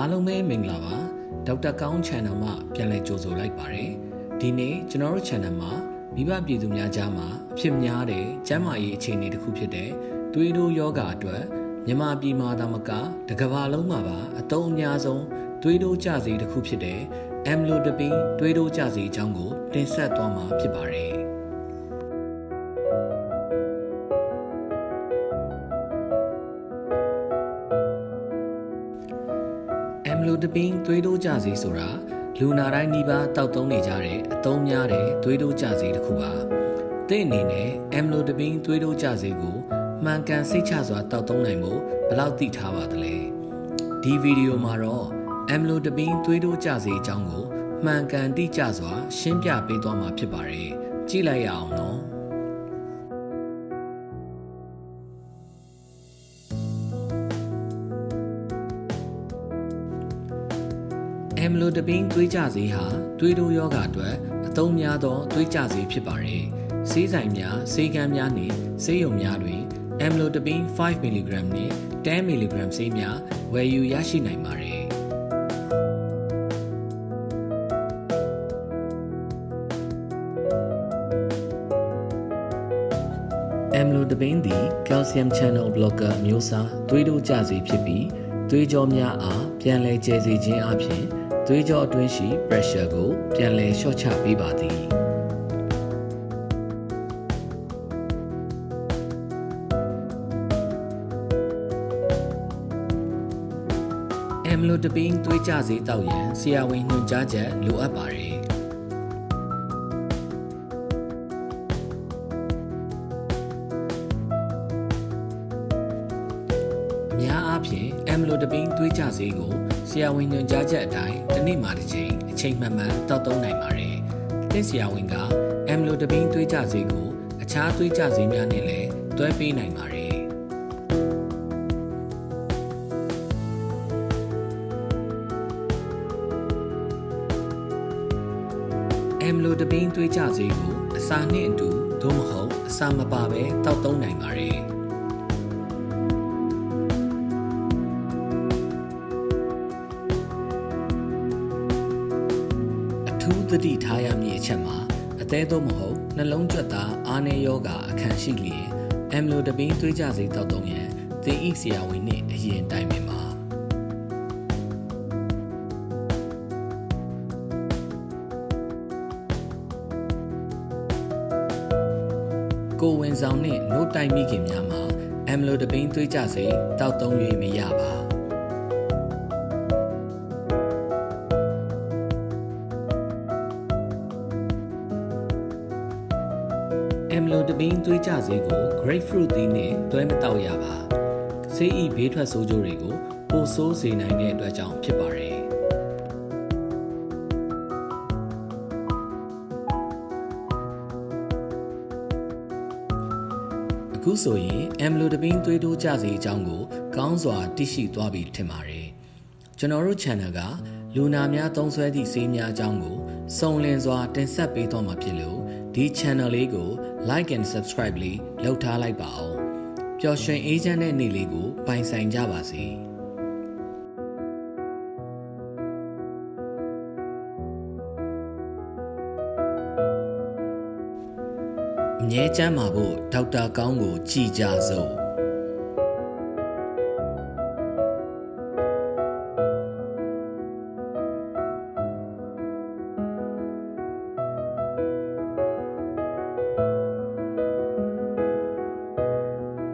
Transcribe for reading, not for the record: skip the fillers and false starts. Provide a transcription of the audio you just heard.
အားလုံးပဲမင်္ဂလာပါဒေါက်တာကောင်း channel မှာပြန်လည်ကြိုဆိုလိုက်ပါတယ်ဒီနေ့ကျွန်တော်တို့ channel မှာမိဘပြည်သူများကြားမှာအဖြစ်များတဲ့ကျန်းမာရေးအခြေအနေတစ်ခုဖြစ်တဲ့သွေးတိုးယောဂအတွက်မြန်မာပြည်မှာသာမကတစ်ကမ္ဘာလုံးမှာပါအသုံးအများဆုံးသွေးတိုးကျစေတစ်ခုဖြစ်တဲ့ amlodipine သွေးတိုးကျစေအကြောင်းကိုတင်ဆက်သွားမှာဖြစ်ပါတယ်amlodipine သွေးတိုးကျစေဆိုတာလူနာတိုင်းနီးပါးတောက်သုံးနေကြတဲ့အသုံးများတဲ့သွေးတိုးကျစေတစ်ခုပါ။တဲ့အနေနဲ့ amlodipine သွေးတိုးကျစေကိုမှန်ကန်စိတ်ချစွာတောက်သုံးနိုင်မှုဘယ်လောက်သိထားပါသလဲ။ဒီဗီဒီယိုမှာတော့ amlodipine သွေးတိုးကျစေအကြောင်းကိုမှန်ကန်တိကျစွာရှင်းပြပေးသွားမှာဖြစ်ပါတယ်။ကြည့်လိုက်ရအောင်နော်။ amlodipine သွေးကျစေဟာသွေးတိုးယောဂအတွက်အသုံးများသောသွေးကျစေဖြစ်ပါတယ်။ဆေးဆိုင်များဆေးခန်းများနှင့်ဆေးရုံများတွင် amlodipine 5mg နှင့် 10mg ဆေးများဝယ်ယူရရှိနိုင်ပါတယ်။ amlodipine သည် calcium channel blocker အမျိုးအစားသွေးတိုးကျစေဖြစ်ပြီးသွေးကြောများအားပြန်လည်ကျဲစေခြင်းအပြင်သွေးကြောအတွင်းရှိ pressure ကိုပြန်လည်လျှော့ချပေးပါသည်။ amlodipine သွေးကျစေတောက်ရန်ဆရာဝန်ညွှန်ကြားချက်လိုအပ်ပါတယ်။အများအားဖြင့် amlodipine သွေးကျစေကိုဆရာဝန်ညွှန်ကြားချက်အတိုင်းတစ်နေ့မှတစ်ချိန်အချိန်မှန်မှန်တောက်သုံးနိုင်ပါတယ်။တဲ့ဆရာဝန်က amlodipine သွေးကျစေကိုအခြားသွေးကျစေများနဲ့လည်းတွဲပေးနိုင်ပါတယ်။ amlodipine သွေးကျစေကိုအစာနှင့်အတူသို့မဟုတ်အစာမပါဘဲတောက်သုံးနိုင်ပါတယ်။ထူးသတိထားရမည့်အချက်မှာအသေးသို့မဟုတ်နှလုံးကြွက်သားအားနည်းယောဂအခန့်ရှိလျင် amlodipine သွေးကျစေတောက်သုံးရန်သင်၏ဆရာဝန်နှင့်အရင်တိုင်ပင်ပါကိုယ်ဝန်ဆောင်နှင့်နို့တိုက်မိခင်များမှာ amlodipine သွေးကျစေတောက်သုံး၍မရပါamlodipine သွေးကျစေကို grapefruit သီးနဲ့တွဲမတောက်ရပါဆေးဤဘေးထွက်ဆိုးကျိုးတွေကိုပိုဆိုးစေနိုင်တဲ့အတွက်ကြောင့်ဖြစ်ပါတယ်အခုဆိုရင် amlodipine သွေးတိုးကျစေအကြောင်းကိုကောင်းစွာသိရှိသွားပြီထင်ပါတယ်ကျွန်တော်တို့ channel ကလူနာများသုံးစွဲသည့်ဆေးများအကြောင်းကိုစုံလင်စွာတင်ဆက်ပေးသွားမှာဖြစ်လို့ဒီ channel လေးကို like and subscribe လေးလုပ်ထားလိုက်ပါအောင်ပျော်ရွှင်အေးချမ်းတဲ့နေ့လေးကိုပိုင်ဆိုင်ကြပါစေအမြဲချမ်းပါဖို့ဒေါက်တာကောင်းကိုကြည်ကြစို့